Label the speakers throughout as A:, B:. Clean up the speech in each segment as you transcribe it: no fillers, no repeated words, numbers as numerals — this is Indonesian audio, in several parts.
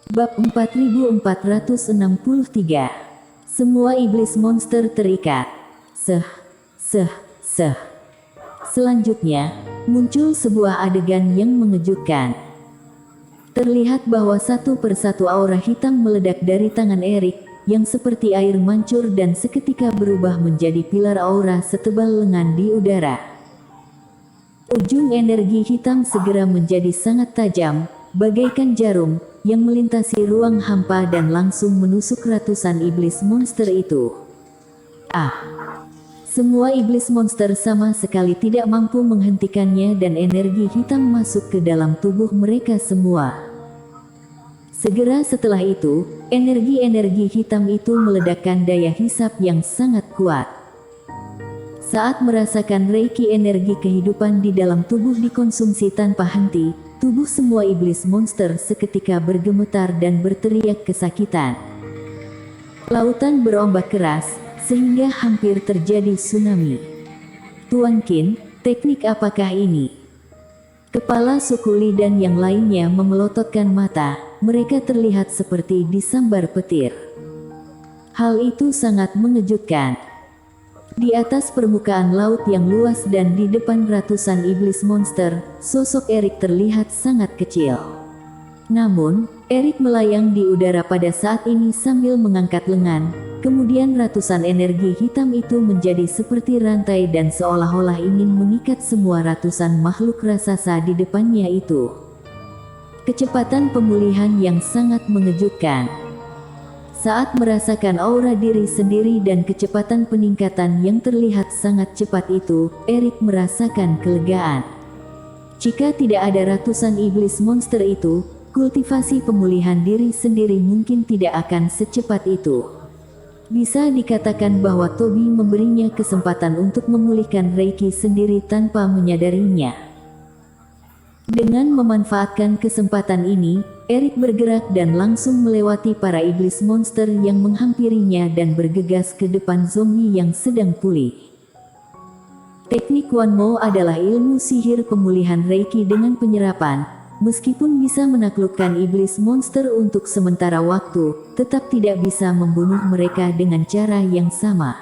A: Bab 4463. Semua iblis monster terikat. Seh, seh, seh. Selanjutnya, muncul sebuah adegan yang mengejutkan. Terlihat bahwa satu persatu aura hitam meledak dari tangan Erik, yang seperti air mancur dan seketika berubah menjadi pilar aura setebal lengan di udara. Ujung energi hitam segera menjadi sangat tajam, bagaikan jarum, yang melintasi ruang hampa dan langsung menusuk ratusan iblis monster itu. Semua iblis monster sama sekali tidak mampu menghentikannya dan energi hitam masuk ke dalam tubuh mereka semua. Segera setelah itu, energi-energi hitam itu meledakkan daya hisap yang sangat kuat. Saat merasakan reiki energi kehidupan di dalam tubuh dikonsumsi tanpa henti, tubuh semua iblis monster seketika bergemetar dan berteriak kesakitan. Lautan berombak keras, sehingga hampir terjadi tsunami. Tuan Qin, teknik apakah ini? Kepala suku Li dan yang lainnya memelototkan mata, mereka terlihat seperti disambar petir. Hal itu sangat mengejutkan. Di atas permukaan laut yang luas dan di depan ratusan iblis monster, sosok Erik terlihat sangat kecil. Namun, Erik melayang di udara pada saat ini sambil mengangkat lengan, kemudian ratusan energi hitam itu menjadi seperti rantai dan seolah-olah ingin mengikat semua ratusan makhluk raksasa di depannya itu. Kecepatan pemulihan yang sangat mengejutkan. Saat merasakan aura diri sendiri dan kecepatan peningkatan yang terlihat sangat cepat itu, Erik merasakan kelegaan. Jika tidak ada ratusan iblis monster itu, kultivasi pemulihan diri sendiri mungkin tidak akan secepat itu. Bisa dikatakan bahwa Tobi memberinya kesempatan untuk memulihkan reiki sendiri tanpa menyadarinya. Dengan memanfaatkan kesempatan ini, Erik bergerak dan langsung melewati para iblis monster yang menghampirinya dan bergegas ke depan zombie yang sedang pulih. Teknik Wan Mo adalah ilmu sihir pemulihan reiki dengan penyerapan. Meskipun bisa menaklukkan iblis monster untuk sementara waktu, tetap tidak bisa membunuh mereka dengan cara yang sama.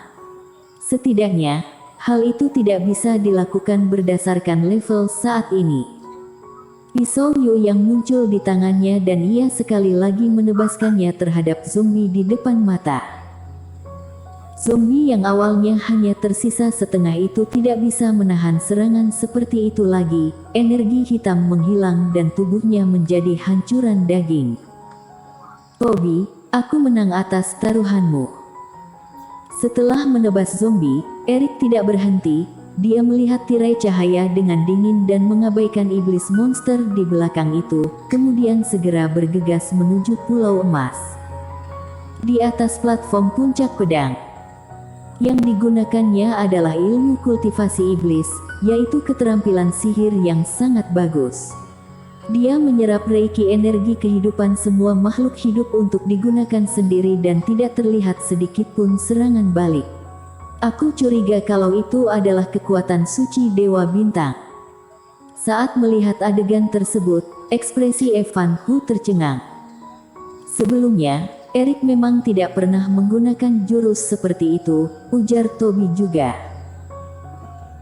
A: Setidaknya, hal itu tidak bisa dilakukan berdasarkan level saat ini. Pisau Yu yang muncul di tangannya dan ia sekali lagi menebaskannya terhadap zombie di depan mata. Zombie yang awalnya hanya tersisa setengah itu tidak bisa menahan serangan seperti itu lagi, energi hitam menghilang dan tubuhnya menjadi hancuran daging. Tobi, aku menang atas taruhanmu. Setelah menebas zombie, Erik tidak berhenti. Dia melihat tirai cahaya dengan dingin dan mengabaikan iblis monster di belakang itu, kemudian segera bergegas menuju Pulau Emas. Di atas platform puncak pedang, yang digunakannya adalah ilmu kultivasi iblis, yaitu keterampilan sihir yang sangat bagus. Dia menyerap reiki energi kehidupan semua makhluk hidup untuk digunakan sendiri dan tidak terlihat sedikit pun serangan balik. Aku curiga kalau itu adalah kekuatan suci Dewa Bintang. Saat melihat adegan tersebut, ekspresi Evan Hu tercengang. Sebelumnya, Erik memang tidak pernah menggunakan jurus seperti itu, ujar Tobi juga.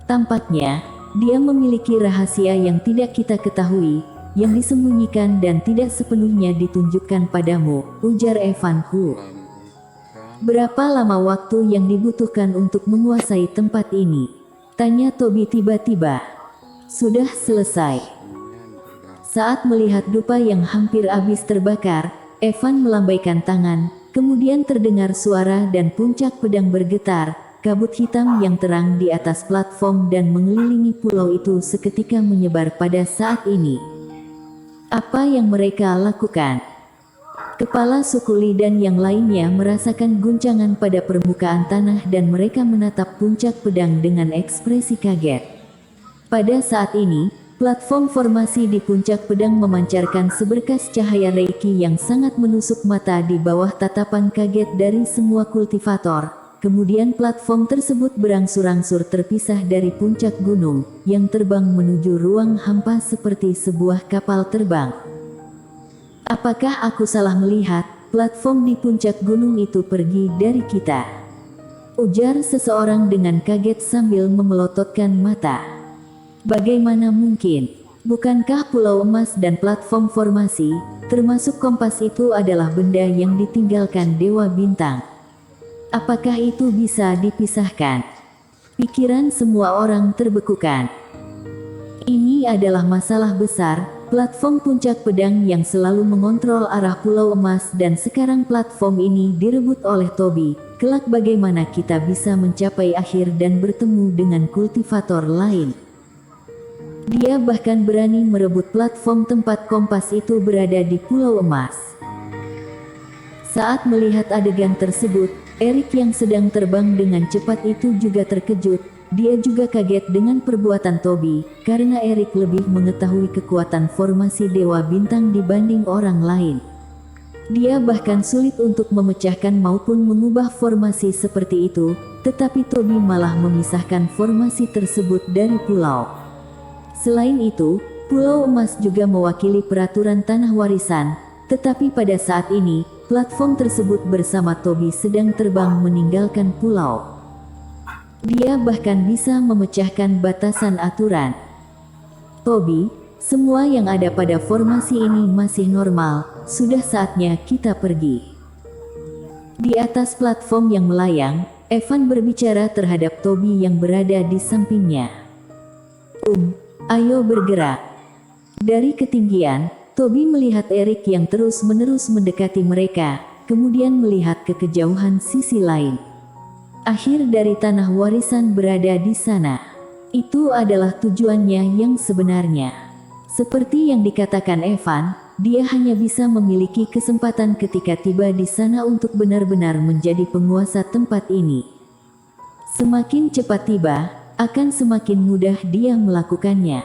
A: Tampaknya, dia memiliki rahasia yang tidak kita ketahui, yang disembunyikan dan tidak sepenuhnya ditunjukkan padamu, ujar Evan Hu. Berapa lama waktu yang dibutuhkan untuk menguasai tempat ini? Tanya Tobi tiba-tiba. Sudah selesai. Saat melihat dupa yang hampir habis terbakar, Evan melambaikan tangan, kemudian terdengar suara dan puncak pedang bergetar, kabut hitam yang terang di atas platform dan mengelilingi pulau itu seketika menyebar pada saat ini. Apa yang mereka lakukan? Kepala suku Li dan yang lainnya merasakan guncangan pada permukaan tanah dan mereka menatap puncak pedang dengan ekspresi kaget. Pada saat ini, platform formasi di puncak pedang memancarkan seberkas cahaya reiki yang sangat menusuk mata di bawah tatapan kaget dari semua kultivator. Kemudian platform tersebut berangsur-angsur terpisah dari puncak gunung, yang terbang menuju ruang hampa seperti sebuah kapal terbang. Apakah aku salah melihat, platform di puncak gunung itu pergi dari kita? Ujar seseorang dengan kaget sambil memelototkan mata. Bagaimana mungkin? Bukankah pulau emas dan platform formasi, termasuk kompas itu adalah benda yang ditinggalkan Dewa Bintang? Apakah itu bisa dipisahkan? Pikiran semua orang terbekukan. Ini adalah masalah besar, platform puncak pedang yang selalu mengontrol arah pulau emas dan sekarang platform ini direbut oleh Toby. Kelak bagaimana kita bisa mencapai akhir dan bertemu dengan kultivator lain? Dia bahkan berani merebut platform tempat kompas itu berada di pulau emas. Saat melihat adegan tersebut, Erik yang sedang terbang dengan cepat itu juga terkejut. Dia juga kaget dengan perbuatan Toby, karena Erik lebih mengetahui kekuatan formasi Dewa Bintang dibanding orang lain. Dia bahkan sulit untuk memecahkan maupun mengubah formasi seperti itu, tetapi Toby malah memisahkan formasi tersebut dari pulau. Selain itu, Pulau Emas juga mewakili peraturan tanah warisan, tetapi pada saat ini, platform tersebut bersama Toby sedang terbang meninggalkan pulau. Dia bahkan bisa memecahkan batasan aturan. Toby, semua yang ada pada formasi ini masih normal, sudah saatnya kita pergi. Di atas platform yang melayang, Evan berbicara terhadap Toby yang berada di sampingnya. Ayo bergerak. Dari ketinggian, Toby melihat Erik yang terus-menerus mendekati mereka, kemudian melihat ke kejauhan sisi lain. Akhir dari tanah warisan berada di sana. Itu adalah tujuannya yang sebenarnya. Seperti yang dikatakan Evan, dia hanya bisa memiliki kesempatan ketika tiba di sana untuk benar-benar menjadi penguasa tempat ini. Semakin cepat tiba, akan semakin mudah dia melakukannya.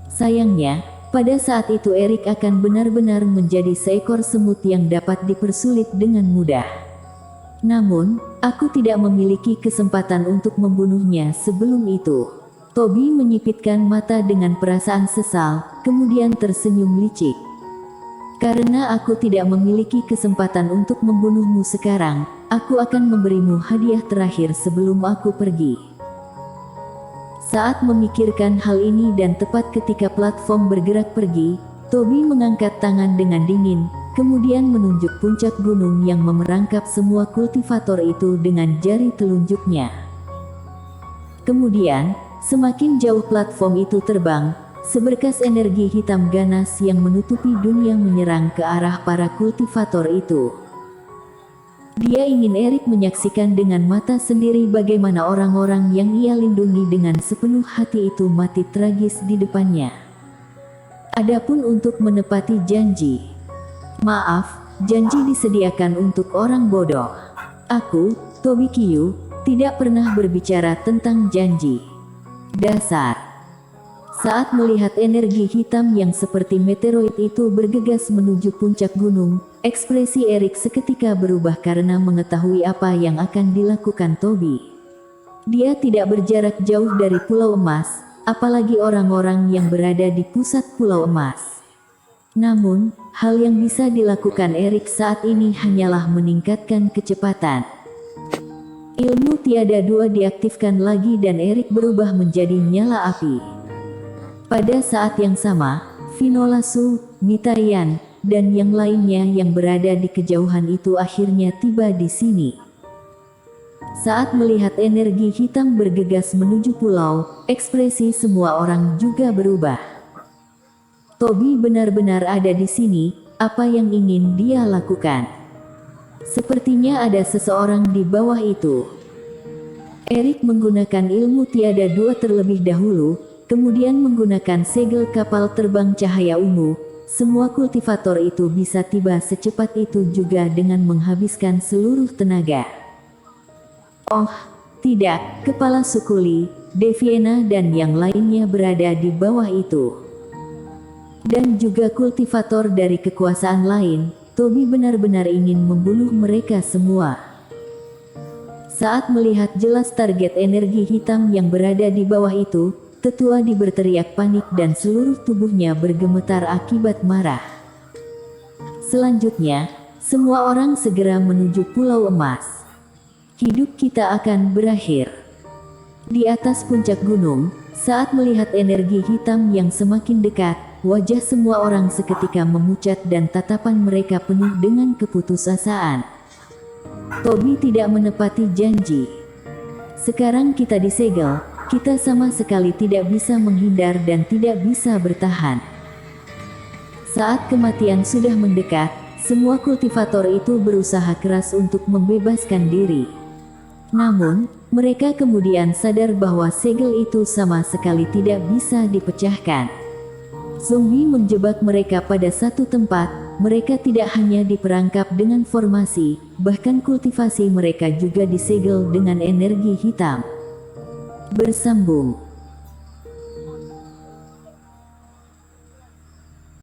A: Sayangnya, pada saat itu Erik akan benar-benar menjadi seekor semut yang dapat dipersulit dengan mudah. Namun, aku tidak memiliki kesempatan untuk membunuhnya sebelum itu. Toby menyipitkan mata dengan perasaan sesal, kemudian tersenyum licik. Karena aku tidak memiliki kesempatan untuk membunuhmu sekarang, aku akan memberimu hadiah terakhir sebelum aku pergi. Saat memikirkan hal ini dan tepat ketika platform bergerak pergi, Toby mengangkat tangan dengan dingin, kemudian menunjuk puncak gunung yang memerangkap semua kultivator itu dengan jari telunjuknya. Kemudian, semakin jauh platform itu terbang, seberkas energi hitam ganas yang menutupi dunia menyerang ke arah para kultivator itu. Dia ingin Erik menyaksikan dengan mata sendiri bagaimana orang-orang yang ia lindungi dengan sepenuh hati itu mati tragis di depannya. Adapun untuk menepati janji, maaf, janji disediakan untuk orang bodoh. Aku, Toby Kyu, tidak pernah berbicara tentang janji. Dasar. Saat melihat energi hitam yang seperti meteoroid itu bergegas menuju puncak gunung, ekspresi Erik seketika berubah karena mengetahui apa yang akan dilakukan Toby. Dia tidak berjarak jauh dari Pulau Emas, apalagi orang-orang yang berada di pusat Pulau Emas. Namun, hal yang bisa dilakukan Erik saat ini hanyalah meningkatkan kecepatan. Ilmu tiada dua diaktifkan lagi dan Erik berubah menjadi nyala api. Pada saat yang sama, Vinolasu, Mitarian, dan yang lainnya yang berada di kejauhan itu akhirnya tiba di sini. Saat melihat energi hitam bergegas menuju pulau, ekspresi semua orang juga berubah. Toby benar-benar ada di sini, apa yang ingin dia lakukan? Sepertinya ada seseorang di bawah itu. Erik menggunakan ilmu tiada dua terlebih dahulu, kemudian menggunakan segel kapal terbang cahaya ungu. Semua kultivator itu bisa tiba secepat itu juga dengan menghabiskan seluruh tenaga. Oh, tidak, kepala Sukuli, Deviena dan yang lainnya berada di bawah itu. Dan juga kultivator dari kekuasaan lain, Toby benar-benar ingin membunuh mereka semua. Saat melihat jelas target energi hitam yang berada di bawah itu, Tetua Di berteriak panik dan seluruh tubuhnya bergemetar akibat marah. Selanjutnya, semua orang segera menuju Pulau Emas. Hidup kita akan berakhir. Di atas puncak gunung, saat melihat energi hitam yang semakin dekat, wajah semua orang seketika memucat dan tatapan mereka penuh dengan keputusasaan. Toby tidak menepati janji. Sekarang kita disegel, kita sama sekali tidak bisa menghindar dan tidak bisa bertahan. Saat kematian sudah mendekat, semua kultivator itu berusaha keras untuk membebaskan diri. Namun, mereka kemudian sadar bahwa segel itu sama sekali tidak bisa dipecahkan. Zombie menjebak mereka pada satu tempat, mereka tidak hanya diperangkap dengan formasi, bahkan kultivasi mereka juga disegel dengan energi hitam. Bersambung.